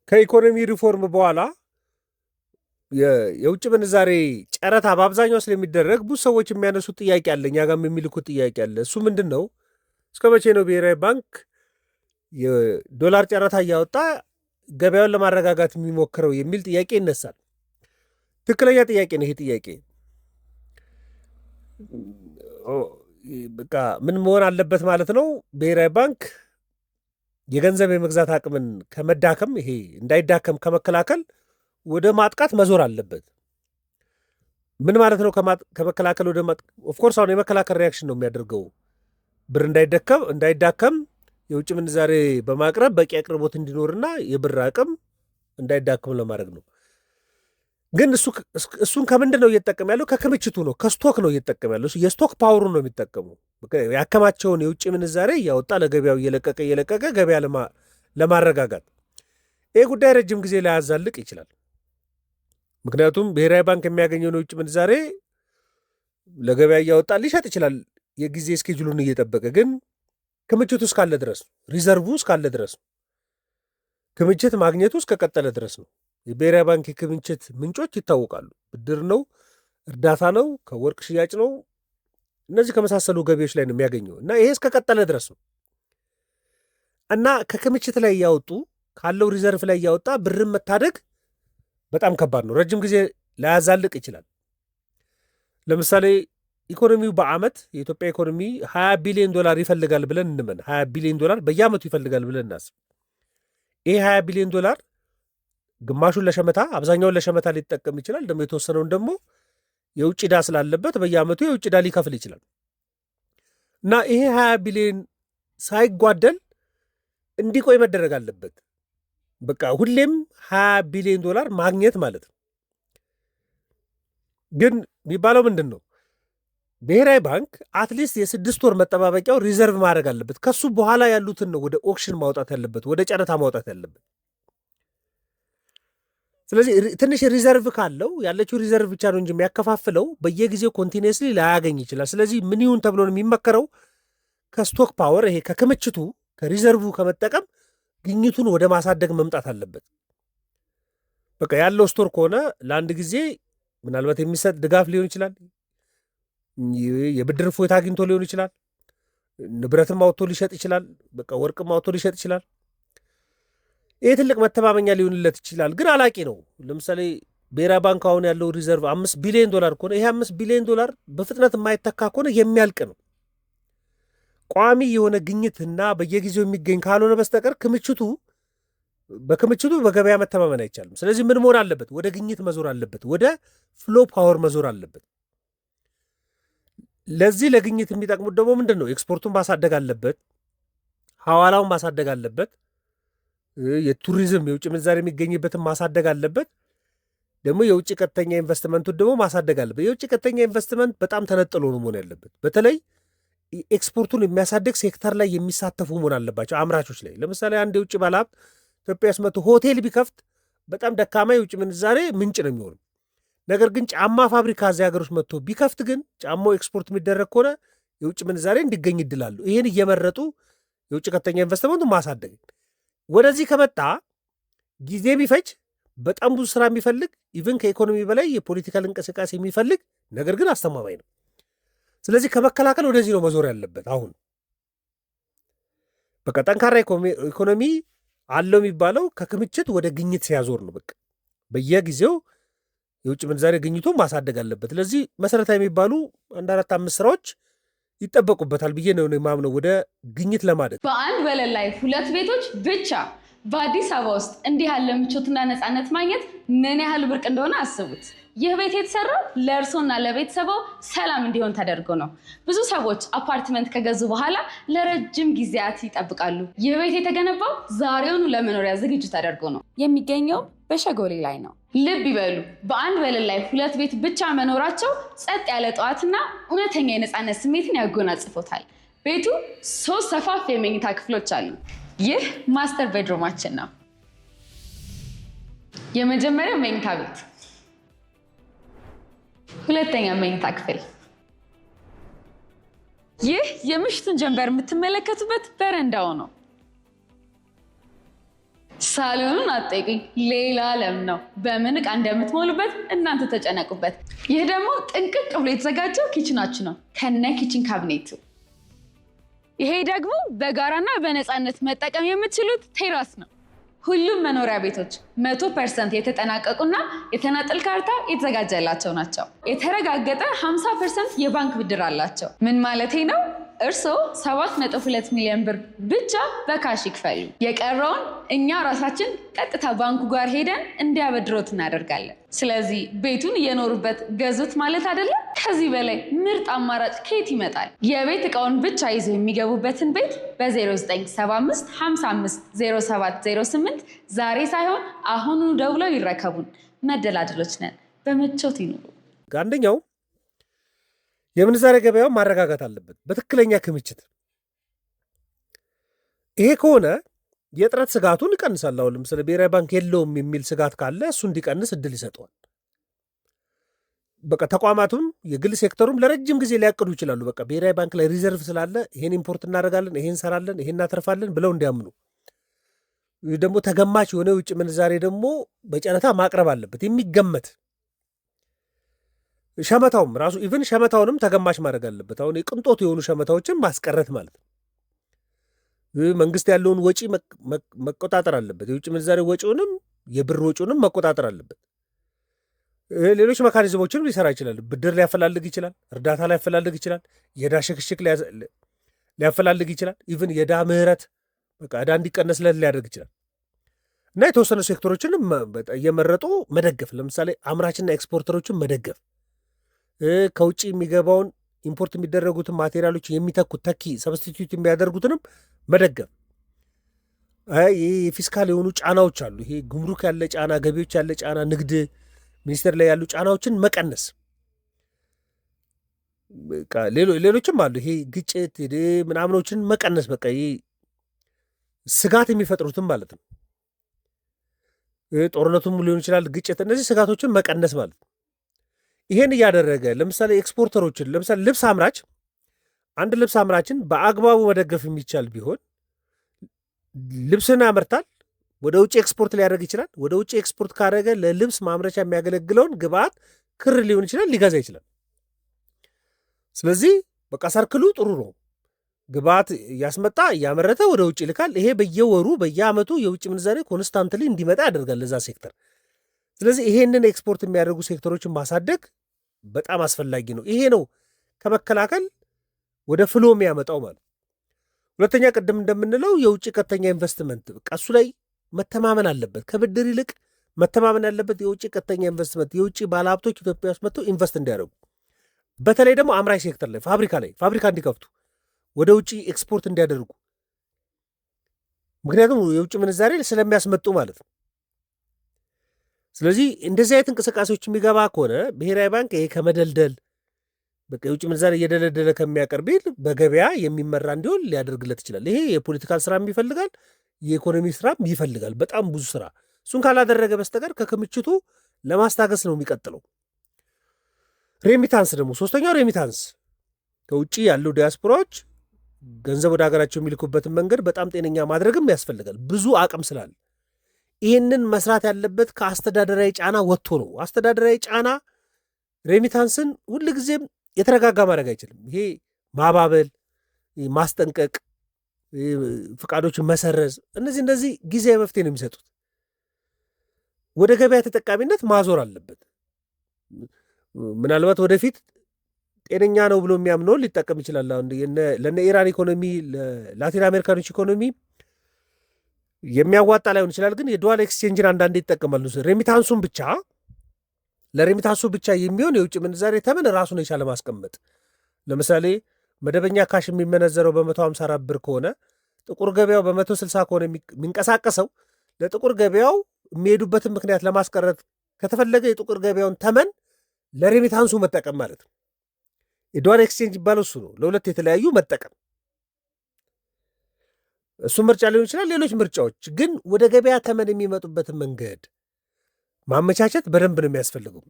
ከኢኮኖሚ ሪፎርም በኋላ የውጭ ምንዛሬ ጨረታ በአብዛኛው ስለሚደረግ ብዙ ሰዎች የሚያነሱት ጥያቄ አለ፣ እኛ ጋርም የሚልኩት ጥያቄ አለ። እሱ ምንድን ነው? እስከ መቼ ነው ብሔራዊ ባንክ የዶላር ጨረታ እያወጣ ገበያውን ለማረጋጋት የሚሞክረው የሚል ጥያቄ ይነሳል። ትክክለኛ ጥያቄ ነው ይሄ ጥያቄ። በቃ ምን መሆን አለበት ማለት ነው? ብሔራዊ ባንክ የገንዘብ የመግዛት አቅምን ከመዳከም ይሄ እንዳይዳከም ከመከላከል ወደ ማጥቃት መዞር አለበት። ምን ማለት ነው? ከመከላከል ወደ ኦፍኮርስ አሁን የመከላከል ሪያክሽን ነው የሚያደርገው። ብር እንዳይዳከም የውጭ ምንዛሬ በማቅረብ በቂ አቅርቦት እንዲኖርና የብር አቅም እንዳይዳከም ለማድረግ ነው። ግን እሱን ከምንድን ነው እየተጠቀም ያለው? ከክምችቱ ነው፣ ከስቶክ ነው እየተጠቀም ያለው። የስቶክ ፓወሩን ነው የሚጠቀሙ። ያከማቸውን የውጭ ምንዛሬ እያወጣ ለገበያው እየለቀቀ ገበያ ለማረጋጋት። ይህ ጉዳይ ረጅም ጊዜ ላያዛልቅ ይችላል። ምክንያቱም ብሔራዊ ባንክ የሚያገኘውን የውጭ ምንዛሬ ለገበያ እያወጣ ሊሸጥ ይችላል፣ የጊዜ እስኬጁሉን እየጠበቀ። ግን ክምችቱ እስካለ ድረስ ሪዘርቭ እስካለ ድረስ ክምችት ማግኘቱ እስከቀጠለ ድረስ ነው። የብሔራዊ ባንክ የክምችት ምንጮች ይታወቃሉ። ብድር ነው፣ እርዳታ ነው፣ ከወርቅ ሽያጭ ነው። እነዚህ ከመሳሰሉ ገቢዎች ላይ ነው የሚያገኘው እና ይሄ እስከቀጠለ ድረስ ነው እና ከክምችት ላይ እያወጡ ካለው ሪዘርቭ ላይ እያወጣ ብርን መታደግ በጣም ከባድ ነው። ረጅም ጊዜ ላያዛልቅ ይችላል። ለምሳሌ ኢኮኖሚው በዓመት የኢትዮጵያ ኢኮኖሚ $20 ቢሊዮን ይፈልጋል ብለን እንመን። $20 ቢሊዮን በየዓመቱ ይፈልጋል ብለን እናስብ። ይሄ $20 ቢሊዮን ግማሹን ለሸመታ አብዛኛውን ለሸመታ ሊጠቀም ይችላል። ደግሞ የተወሰነውን ደግሞ የውጭ ዕዳ ስላለበት በየዓመቱ የውጭ ዕዳ ሊከፍል ይችላል እና ይሄ 20 ቢሊዮን ሳይጓደል እንዲቆይ መደረግ አለበት። በቃ ሁሌም $20 ቢሊዮን ማግኘት ማለት ነው። ግን የሚባለው ምንድን ነው? ብሔራዊ ባንክ አትሊስት የ6 ወር መጠባበቂያው ሪዘርቭ ማድረግ አለበት። ከሱ በኋላ ያሉትን ነው ወደ ኦክሽን ማውጣት ያለበት፣ ወደ ጨረታ ማውጣት ያለበት። ስለዚህ ትንሽ ሪዘርቭ ካለው ያለችው ሪዘርቭ ብቻ ነው እንጂ የሚያከፋፍለው በየጊዜው ኮንቲኒየስሊ ላያገኝ ይችላል። ስለዚህ ምን ይሁን ተብሎ ነው የሚመከረው? ከስቶክ ፓወር ይሄ ከክምችቱ ከሪዘርቭ ከመጠቀም ግኝቱን ወደ ማሳደግ መምጣት አለበት። በቃ ያለው ስቶር ከሆነ ለአንድ ጊዜ ምናልባት የሚሰጥ ድጋፍ ሊሆን ይችላል፣ የብድር ፎይታ አግኝቶ ሊሆን ይችላል፣ ንብረትም አውጥቶ ሊሸጥ ይችላል፣ በቃ ወርቅም አውጥቶ ሊሸጥ ይችላል። ይህ ትልቅ መተማመኛ ሊሆንለት ይችላል። ግን አላቂ ነው። ለምሳሌ ብሔራዊ ባንክ አሁን ያለው ሪዘርቭ $5 ቢሊዮን ከሆነ ይሄ $5 ቢሊዮን በፍጥነት የማይተካ ከሆነ የሚያልቅ ነው። ቋሚ የሆነ ግኝትና በየጊዜው የሚገኝ ካልሆነ በስተቀር በክምችቱ በገበያ መተማመን አይቻልም። ስለዚህ ምን መሆን አለበት? ወደ ግኝት መዞር አለበት። ወደ ፍሎ ፓወር መዞር አለበት። ለዚህ ለግኝት የሚጠቅሙት ደግሞ ምንድን ነው? ኤክስፖርቱን ማሳደግ አለበት። ሐዋላውን ማሳደግ አለበት። የቱሪዝም የውጭ ምንዛሬ የሚገኝበትን ማሳደግ አለበት። ደግሞ የውጭ ቀጥተኛ ኢንቨስትመንቱን ደግሞ ማሳደግ አለበት። የውጭ ቀጥተኛ ኢንቨስትመንት በጣም ተነጥሎ ነው መሆን ያለበት። በተለይ ኤክስፖርቱን የሚያሳድግ ሴክተር ላይ የሚሳተፉ መሆን አለባቸው። አምራቾች ላይ ለምሳሌ አንድ የውጭ ባለሀብት ኢትዮጵያ ውስጥ መጥቶ ሆቴል ቢከፍት በጣም ደካማ የውጭ ምንዛሬ ምንጭ ነው የሚሆነው። ነገር ግን ጫማ ፋብሪካ እዚህ ሀገሮች መጥቶ ቢከፍት ግን ጫማው ኤክስፖርት የሚደረግ ከሆነ የውጭ ምንዛሬ እንዲገኝ ይድላሉ። ይህን እየመረጡ የውጭ ቀጥተኛ ኢንቨስትመንቱን ማሳደግ። ወደዚህ ከመጣ ጊዜ ቢፈጅ በጣም ብዙ ስራ የሚፈልግ ኢቭን ከኢኮኖሚ በላይ የፖለቲካል እንቅስቃሴ የሚፈልግ ነገር ግን አስተማማኝ ነው። ስለዚህ ከመከላከል ወደዚህ ነው መዞር ያለበት። አሁን በቃ ጠንካራ ኢኮኖሚ አለው የሚባለው ከክምችት ወደ ግኝት ሲያዞር ነው። በቃ በየጊዜው የውጭ ምንዛሬ ግኝቱ ማሳደግ አለበት። ለዚህ መሰረታዊ የሚባሉ 1-4-5 ስራዎች ይጠበቁበታል ብዬ ነው የማምነው ወደ ግኝት ለማደግ። በአንድ ወለል ላይ 2 ቤቶች ብቻ በአዲስ አበባ ውስጥ እንዲህ ያለ ምቾትና ነፃነት ማግኘት ምን ያህል ብርቅ እንደሆነ አስቡት። ይህ ቤት የተሰራው ለእርሶና ለቤተሰቦ ሰላም እንዲሆን ተደርጎ ነው። ብዙ ሰዎች አፓርትመንት ከገዙ በኋላ ለረጅም ጊዜያት ይጠብቃሉ። ይህ ቤት የተገነባው ዛሬውኑ ለመኖሪያ ዝግጁ ተደርጎ ነው። የሚገኘው በሸጎሌ ላይ ነው። ልብ ይበሉ፣ በአንድ ወለል ላይ 2 ቤት ብቻ መኖራቸው ጸጥ ያለ ጠዋትና እውነተኛ የነፃነት ስሜትን ያጎናጽፎታል። ቤቱ 3 ሰፋፊ የመኝታ ክፍሎች አሉ። ይህ ማስተር ቤድሮማችን ነው። የመጀመሪያው መኝታ ቤት፣ ሁለተኛ መኝታ ክፍል። ይህ የምሽቱን ጀንበር የምትመለከቱበት በረንዳው ነው። ሳሎኑን አትጠይቁኝ፣ ሌላ ዓለም ነው። በምን ዕቃ እንደምትሞሉበት እናንተ ተጨነቁበት። ይህ ደግሞ ጥንቅቅ ብሎ የተዘጋጀው ኪችናችሁ ነው ከነ ኪችን ካቢኔቱ። ይሄ ደግሞ በጋራና በነፃነት መጠቀም የምትችሉት ቴራስ ነው። ሁሉም መኖሪያ ቤቶች 100% የተጠናቀቁና የተናጠል ካርታ የተዘጋጀላቸው ናቸው። የተረጋገጠ 50% የባንክ ብድር አላቸው። ምን ማለቴ ነው? እርስዎ 7.2 ሚሊዮን ብር ብቻ በካሽ ይክፈሉ። የቀረውን እኛ ራሳችን ቀጥታ ባንኩ ጋር ሄደን እንዲያበድሮት እናደርጋለን። ስለዚህ ቤቱን እየኖሩበት ገዙት ማለት አይደለም። ከዚህ በላይ ምርጥ አማራጭ ከየት ይመጣል? የቤት ዕቃውን ብቻ ይዘው የሚገቡበትን ቤት በ0975 55 0708 ዛሬ ሳይሆን አሁኑ ደውለው ይረከቡን። መደላድሎች ነን። በምቾት ይኑሩ። አንደኛው የምንዛሬ ገበያውን ማረጋጋት አለበት በትክክለኛ ክምችት። ይሄ ከሆነ የእጥረት ስጋቱን ይቀንሳል። አሁን ለምሳሌ ብሔራዊ ባንክ የለውም የሚል ስጋት ካለ እሱ እንዲቀንስ እድል ይሰጠዋል። በቃ ተቋማቱም የግል ሴክተሩም ለረጅም ጊዜ ሊያቅዱ ይችላሉ። በቃ ብሔራዊ ባንክ ላይ ሪዘርቭ ስላለ ይሄን ኢምፖርት እናደርጋለን፣ ይሄን እንሰራለን፣ ይሄን እናተርፋለን ብለው እንዲያምኑ። ደግሞ ተገማች የሆነ የውጭ ምንዛሬ ደግሞ በጨረታ ማቅረብ አለበት የሚገመት ሸመታውም ራሱ ኢቭን ሸመታውንም ተገማች ማድረግ አለበት። አሁን የቅንጦት የሆኑ ሸመታዎችን ማስቀረት ማለት ነው። መንግስት ያለውን ወጪ መቆጣጠር አለበት። የውጭ ምንዛሬ ወጪውንም የብር ወጪውንም መቆጣጠር አለበት። ሌሎች መካኒዝሞችንም ሊሰራ ይችላል። ብድር ሊያፈላልግ ይችላል። እርዳታ ሊያፈላልግ ይችላል። የዕዳ ሽክሽክ ሊያፈላልግ ይችላል። ኢቭን የዕዳ ምህረት በቃ ዕዳ እንዲቀነስለት ሊያደርግ ይችላል። እና የተወሰኑ ሴክተሮችንም እየመረጡ መደገፍ፣ ለምሳሌ አምራችና ኤክስፖርተሮችን መደገፍ፣ ከውጭ የሚገባውን ኢምፖርት የሚደረጉትን ማቴሪያሎች የሚተኩት ተኪ ሰብስቲቱት የሚያደርጉትንም መደገፍ። ይህ የፊስካል የሆኑ ጫናዎች አሉ። ይሄ ጉምሩክ ያለ ጫና፣ ገቢዎች ያለ ጫና፣ ንግድ ሚኒስቴር ላይ ያሉ ጫናዎችን መቀነስ። ሌሎችም አሉ። ይሄ ግጭት ምናምኖችን መቀነስ። በቃ ይሄ ስጋት የሚፈጥሩትም ማለት ነው። ጦርነቱም ሊሆን ይችላል፣ ግጭት፣ እነዚህ ስጋቶችን መቀነስ ማለት ነው። ይሄን እያደረገ ለምሳሌ ኤክስፖርተሮችን ለምሳሌ ልብስ አምራች አንድ ልብስ አምራችን በአግባቡ መደገፍ የሚቻል ቢሆን ልብስን ያመርታል፣ ወደ ውጭ ኤክስፖርት ሊያደርግ ይችላል። ወደ ውጭ ኤክስፖርት ካደረገ ለልብስ ማምረቻ የሚያገለግለውን ግብአት ክር ሊሆን ይችላል ሊገዛ ይችላል። ስለዚህ በቃ ሰርክሉ ጥሩ ነው። ግብአት እያስመጣ እያመረተ ወደ ውጭ ይልካል። ይሄ በየወሩ በየዓመቱ የውጭ ምንዛሬ ኮንስታንትሊ እንዲመጣ ያደርጋል ለዛ ሴክተር። ስለዚህ ይሄንን ኤክስፖርት የሚያደርጉ ሴክተሮችን ማሳደግ በጣም አስፈላጊ ነው። ይሄ ነው ከመከላከል ወደ ፍሎ የሚያመጣው ማለት። ሁለተኛ ቅድም እንደምንለው የውጭ ቀጥተኛ ኢንቨስትመንት በቃ እሱ ላይ መተማመን አለበት። ከብድር ይልቅ መተማመን ያለበት የውጭ ቀጥተኛ ኢንቨስትመንት፣ የውጭ ባለሀብቶች ኢትዮጵያ ውስጥ መጥተው ኢንቨስት እንዲያደርጉ፣ በተለይ ደግሞ አምራች ሴክተር ላይ ፋብሪካ እንዲከፍቱ፣ ወደ ውጭ ኤክስፖርት እንዲያደርጉ። ምክንያቱም የውጭ ምንዛሬ ስለሚያስመጡ ማለት ነው። ስለዚህ እንደዚህ አይነት እንቅስቃሴዎች የሚገባ ከሆነ ብሔራዊ ባንክ ይሄ ከመደልደል በቃ የውጭ ምንዛሬ እየደለደለ ከሚያቀርብ በገበያ የሚመራ እንዲሆን ሊያደርግለት ይችላል። ይሄ የፖለቲካል ስራም ይፈልጋል፣ የኢኮኖሚ ስራም ይፈልጋል፣ በጣም ብዙ ስራ። እሱን ካላደረገ በስተቀር ከክምችቱ ለማስታገስ ነው የሚቀጥለው። ሬሚታንስ ደግሞ ሶስተኛው ሬሚታንስ ከውጭ ያሉ ዲያስፖራዎች ገንዘብ ወደ ሀገራቸው የሚልኩበትን መንገድ በጣም ጤነኛ ማድረግም ያስፈልጋል፣ ብዙ አቅም ስላለ። ይህንን መስራት ያለበት ከአስተዳደራዊ ጫና ወጥቶ ነው። አስተዳደራዊ ጫና ሬሚታንስን ሁልጊዜም የተረጋጋ ማድረግ አይችልም። ይሄ ማባበል፣ ማስጠንቀቅ፣ ፍቃዶችን መሰረዝ፣ እነዚህ ጊዜያዊ መፍትሄ ነው የሚሰጡት። ወደ ገበያ ተጠቃሚነት ማዞር አለበት። ምናልባት ወደፊት ጤነኛ ነው ብሎ የሚያምነውን ሊጠቀም ይችላል። ለነ ኢራን ኢኮኖሚ፣ ለላቲን አሜሪካኖች ኢኮኖሚ የሚያዋጣ ላይሆን ይችላል። ግን የዱዋል ኤክስቼንጅን አንዳንዴ ይጠቀማሉ። ለሬሚታንሱ ብቻ የሚሆን የውጭ ምንዛሬ ተመን ራሱን የቻለ ማስቀመጥ። ለምሳሌ መደበኛ ካሽ የሚመነዘረው በ154 ብር ከሆነ ጥቁር ገበያው በ160 ከሆነ የሚንቀሳቀሰው ለጥቁር ገበያው የሚሄዱበትን ምክንያት ለማስቀረት ከተፈለገ የጥቁር ገበያውን ተመን ለሬሚታንሱ መጠቀም ማለት ነው። የዱዋል ኤክስቼንጅ ይባለው እሱ ነው። ለሁለት የተለያዩ መጠቀም እሱ ምርጫ ሊሆን ይችላል። ሌሎች ምርጫዎች ግን ወደ ገበያ ተመን የሚመጡበትን መንገድ ማመቻቸት በደንብ ነው የሚያስፈልገው።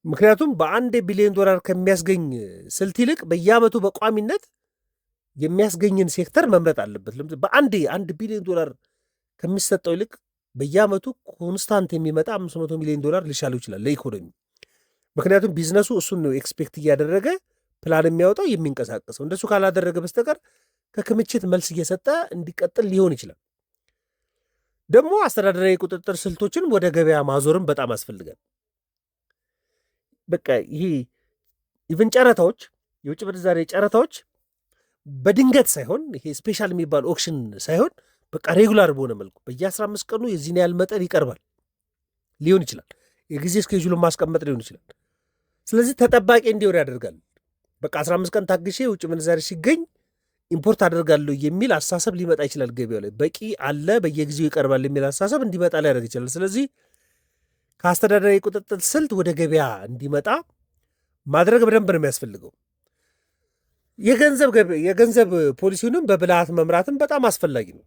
ምክንያቱም በ1 ቢሊዮን ዶላር ከሚያስገኝ ስልት ይልቅ በየዓመቱ በቋሚነት የሚያስገኝን ሴክተር መምረጥ አለበት። በ1 ቢሊዮን ዶላር ከሚሰጠው ይልቅ በየዓመቱ ኮንስታንት የሚመጣ $500 ሚሊዮን ሊሻለው ይችላል ለኢኮኖሚ። ምክንያቱም ቢዝነሱ እሱን ነው ኤክስፔክት እያደረገ ፕላን የሚያወጣው የሚንቀሳቀሰው። እንደሱ ካላደረገ በስተቀር ከክምችት መልስ እየሰጠ እንዲቀጥል ሊሆን ይችላል። ደግሞ አስተዳደራዊ ቁጥጥር ስልቶችን ወደ ገበያ ማዞርም በጣም ያስፈልጋል። በቃ ይሄ ኢቨን ጨረታዎች፣ የውጭ ምንዛሬ ጨረታዎች በድንገት ሳይሆን ይሄ ስፔሻል የሚባል ኦክሽን ሳይሆን በቃ ሬጉላር በሆነ መልኩ በየ15 ቀኑ የዚህን ያህል መጠን ይቀርባል ሊሆን ይችላል። የጊዜ እስኬጁሉን ማስቀመጥ ሊሆን ይችላል። ስለዚህ ተጠባቂ እንዲሆን ያደርጋል። በቃ 15 ቀን ታግሼ የውጭ ምንዛሬ ሲገኝ ኢምፖርት አደርጋለሁ የሚል አስተሳሰብ ሊመጣ ይችላል። ገበያው ላይ በቂ አለ፣ በየጊዜው ይቀርባል የሚል አስተሳሰብ እንዲመጣ ሊያደርግ ይችላል። ስለዚህ ከአስተዳደራዊ ቁጥጥር ስልት ወደ ገበያ እንዲመጣ ማድረግ በደንብ ነው የሚያስፈልገው። የገንዘብ ፖሊሲውንም በብልሃት መምራትም በጣም አስፈላጊ ነው።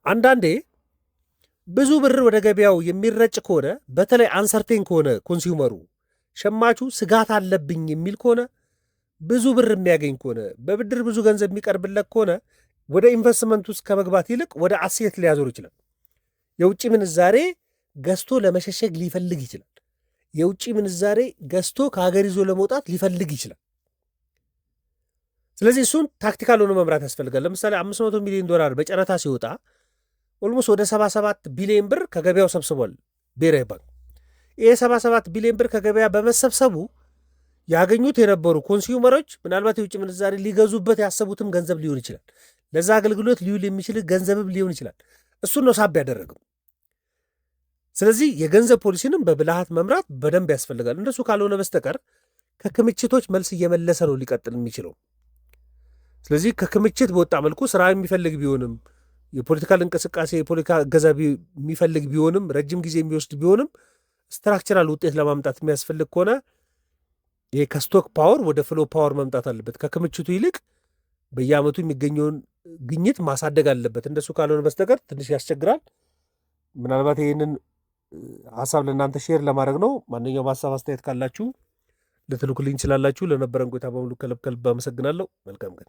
አንዳንዴ ብዙ ብር ወደ ገበያው የሚረጭ ከሆነ በተለይ አንሰርቴን ከሆነ ኮንሱመሩ ሸማቹ ስጋት አለብኝ የሚል ከሆነ ብዙ ብር የሚያገኝ ከሆነ በብድር ብዙ ገንዘብ የሚቀርብለት ከሆነ ወደ ኢንቨስትመንት ውስጥ ከመግባት ይልቅ ወደ አሴት ሊያዞር ይችላል። የውጭ ምንዛሬ ገዝቶ ለመሸሸግ ሊፈልግ ይችላል። የውጭ ምንዛሬ ገዝቶ ከሀገር ይዞ ለመውጣት ሊፈልግ ይችላል። ስለዚህ እሱን ታክቲካል ሆኖ መምራት ያስፈልጋል። ለምሳሌ $500 ሚሊዮን በጨረታ ሲወጣ ኦልሞስት ወደ 77 ቢሊዮን ብር ከገበያው ሰብስቧል ብሔራዊ ባንክ። ይህ 77 ቢሊዮን ብር ከገበያ በመሰብሰቡ ያገኙት የነበሩ ኮንሱመሮች ምናልባት የውጭ ምንዛሬ ሊገዙበት ያሰቡትም ገንዘብ ሊሆን ይችላል። ለዛ አገልግሎት ሊውል የሚችል ገንዘብም ሊሆን ይችላል። እሱን ነው ሳብ ያደረገው። ስለዚህ የገንዘብ ፖሊሲንም በብልሃት መምራት በደንብ ያስፈልጋል። እንደሱ ካልሆነ በስተቀር ከክምችቶች መልስ እየመለሰ ነው ሊቀጥል የሚችለው። ስለዚህ ከክምችት በወጣ መልኩ ስራ የሚፈልግ ቢሆንም የፖለቲካል እንቅስቃሴ የፖለቲካ እገዛ የሚፈልግ ቢሆንም ረጅም ጊዜ የሚወስድ ቢሆንም ስትራክቸራል ውጤት ለማምጣት የሚያስፈልግ ከሆነ ይሄ ከስቶክ ፓወር ወደ ፍሎ ፓወር መምጣት አለበት። ከክምችቱ ይልቅ በየዓመቱ የሚገኘውን ግኝት ማሳደግ አለበት። እንደሱ ካልሆነ በስተቀር ትንሽ ያስቸግራል። ምናልባት ይህንን ሀሳብ ለእናንተ ሼር ለማድረግ ነው። ማንኛውም ሀሳብ አስተያየት ካላችሁ ልትልኩልኝ ይችላላችሁ። ለነበረን ቆይታ በሙሉ ከልብ አመሰግናለሁ። መልካም ቀን።